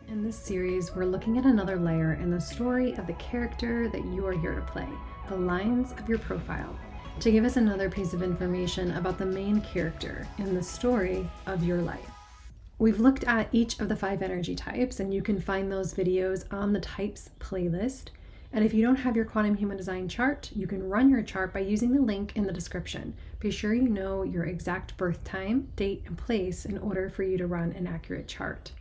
In this series, we're looking at another layer in the story of the character that you are here to play, the lines of your profile, to give us another piece of information about the main character in the story of your life. We've looked at each of the 5 energy types, and you can find those videos on the types playlist. And if you don't have your quantum human design chart, you can run your chart by using the link in the description. Be sure you know your exact birth time, date, and place in order for you to run an accurate chart.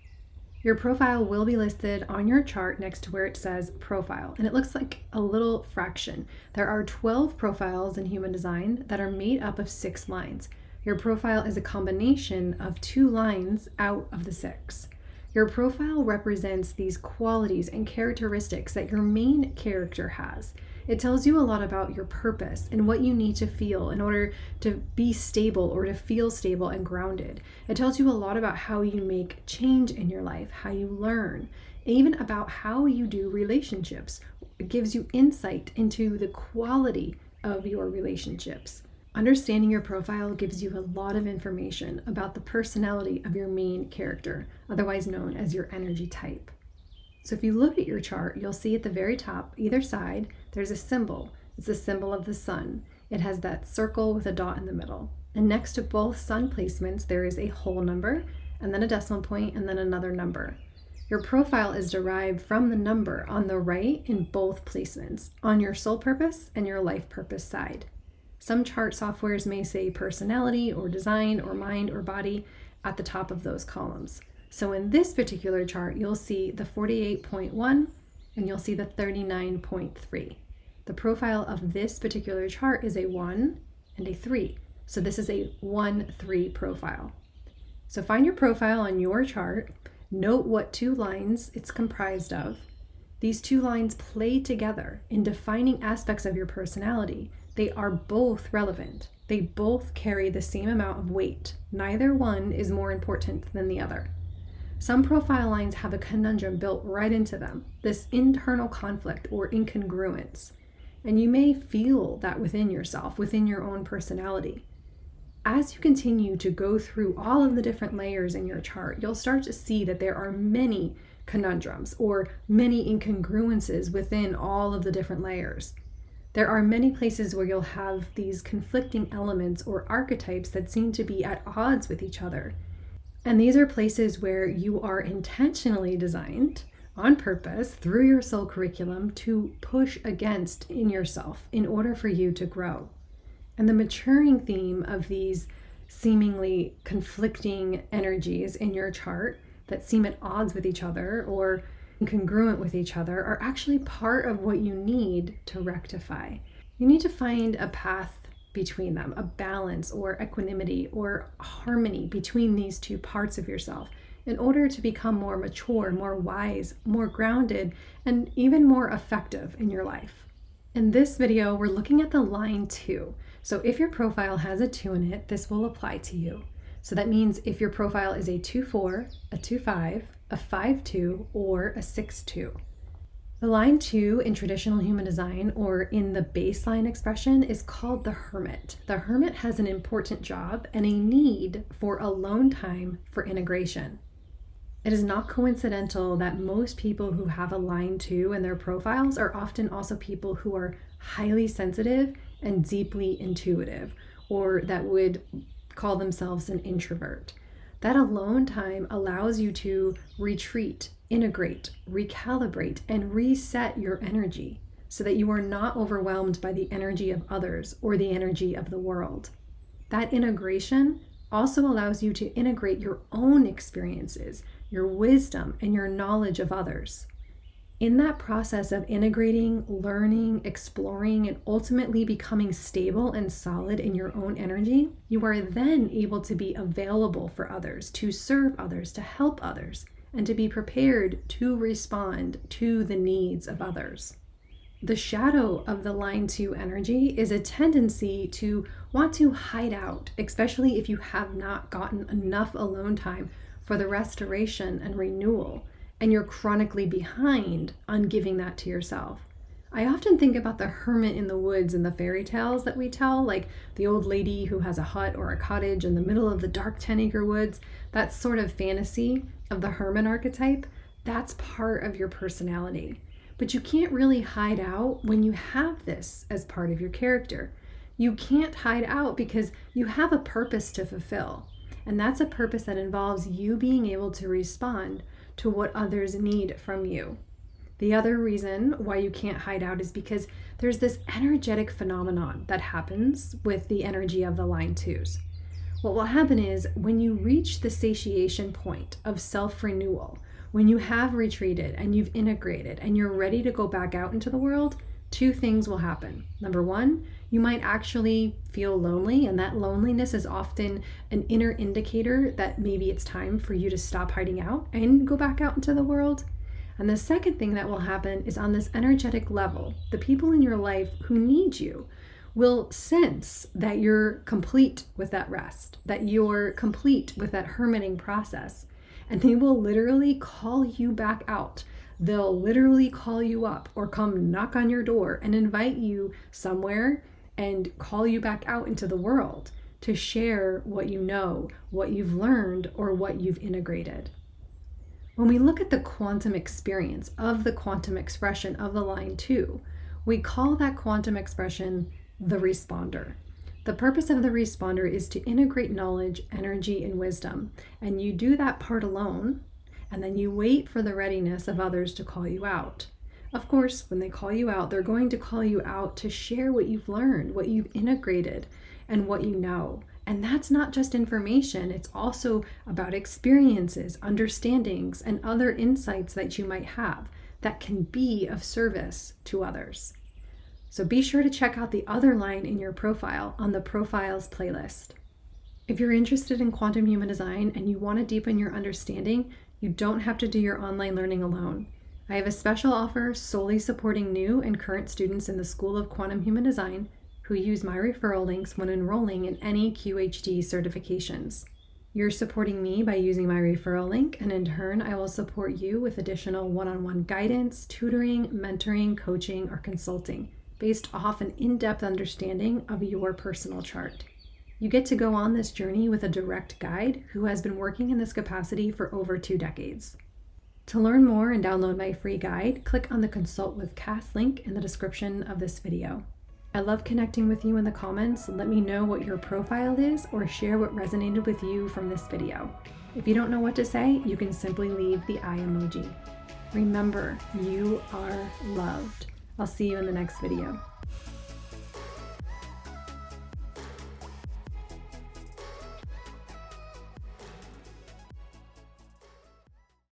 Your profile will be listed on your chart next to where it says profile, and it looks like a little fraction. There are 12 profiles in human design that are made up of 6 lines. Your profile is a combination of 2 lines out of the 6. Your profile represents these qualities and characteristics that your main character has. It tells you a lot about your purpose and what you need to feel in order to be stable or to feel stable and grounded. It tells you a lot about how you make change in your life, how you learn, even about how you do relationships. It gives you insight into the quality of your relationships. Understanding your profile gives you a lot of information about the personality of your main character, otherwise known as your energy type. So if you look at your chart, you'll see at the very top, either side, there's a symbol. It's a symbol of the sun. It has that circle with a dot in the middle. And next to both sun placements, there is a whole number, and then a decimal point, and then another number. Your profile is derived from the number on the right in both placements, on your soul purpose and your life purpose side. Some chart softwares may say personality or design or mind or body at the top of those columns. So in this particular chart, you'll see the 48.1 and you'll see the 39.3. The profile of this particular chart is a 1 and a 3. So this is a 1-3 profile. So find your profile on your chart. Note what 2 lines it's comprised of. These 2 lines play together in defining aspects of your personality. They are both relevant. They both carry the same amount of weight. Neither one is more important than the other. Some profile lines have a conundrum built right into them, this internal conflict or incongruence. And you may feel that within yourself, within your own personality. As you continue to go through all of the different layers in your chart, you'll start to see that there are many conundrums or many incongruences within all of the different layers. There are many places where you'll have these conflicting elements or archetypes that seem to be at odds with each other. And these are places where you are intentionally designed on purpose through your soul curriculum to push against in yourself in order for you to grow. And the maturing theme of these seemingly conflicting energies in your chart that seem at odds with each other or incongruent with each other are actually part of what you need to rectify. You need to find a path between them, a balance or equanimity or harmony between these 2 parts of yourself in order to become more mature, more wise, more grounded, and even more effective in your life. In this video, we're looking at the line 2. So if your profile has a 2 in it, this will apply to you. So that means if your profile is a 2-4, a 2-5, a 5-2, or a 6-2. The line 2 in traditional human design, or in the baseline expression, is called the hermit. The hermit has an important job and a need for alone time for integration. It is not coincidental that most people who have a line 2 in their profiles are often also people who are highly sensitive and deeply intuitive, or that would call themselves an introvert. That alone time allows you to retreat, integrate, recalibrate, and reset your energy so that you are not overwhelmed by the energy of others or the energy of the world. That integration also allows you to integrate your own experiences, your wisdom, and your knowledge of others. In that process of integrating, learning, exploring, and ultimately becoming stable and solid in your own energy, you are then able to be available for others, to serve others, to help others, and to be prepared to respond to the needs of others. The shadow of the line 2 energy is a tendency to want to hide out, especially if you have not gotten enough alone time for the restoration and renewal, and you're chronically behind on giving that to yourself. I often think about the hermit in the woods in the fairy tales that we tell, like the old lady who has a hut or a cottage in the middle of the dark 10-acre woods. That sort of fantasy of the hermit archetype, That's part of your personality. But you can't really hide out when you have this as part of your character. You can't hide out because you have a purpose to fulfill. And that's a purpose that involves you being able to respond to what others need from you. The other reason why you can't hide out is because there's this energetic phenomenon that happens with the energy of the line twos. What will happen is when you reach the satiation point of self-renewal, when you have retreated and you've integrated and you're ready to go back out into the world, two things will happen. Number one, you might actually feel lonely, and that loneliness is often an inner indicator that maybe it's time for you to stop hiding out and go back out into the world. And the second thing that will happen is on this energetic level, the people in your life who need you will sense that you're complete with that rest, that you're complete with that hermiting process, and they will literally call you back out. They'll literally call you up or come knock on your door and invite you somewhere and call you back out into the world to share what you know, what you've learned, or what you've integrated. When we look at the quantum experience of the quantum expression of the line 2, we call that quantum expression the responder. The purpose of the responder is to integrate knowledge, energy, and wisdom. And you do that part alone, and then you wait for the readiness of others to call you out. Of course, when they call you out, they're going to call you out to share what you've learned, what you've integrated, and what you know. And that's not just information, it's also about experiences, understandings, and other insights that you might have that can be of service to others. So be sure to check out the other line in your profile on the Profiles playlist. If you're interested in quantum human design and you want to deepen your understanding, you don't have to do your online learning alone. I have a special offer solely supporting new and current students in the School of Quantum Human Design who use my referral links when enrolling in any QHD certifications. You're supporting me by using my referral link, and in turn, I will support you with additional one-on-one guidance, tutoring, mentoring, coaching, or consulting based off an in-depth understanding of your personal chart. You get to go on this journey with a direct guide who has been working in this capacity for over 2 decades. To learn more and download my free guide, click on the Consult with Cass link in the description of this video. I love connecting with you in the comments. Let me know what your profile is or share what resonated with you from this video. If you don't know what to say, you can simply leave the eye emoji. Remember, you are loved. I'll see you in the next video.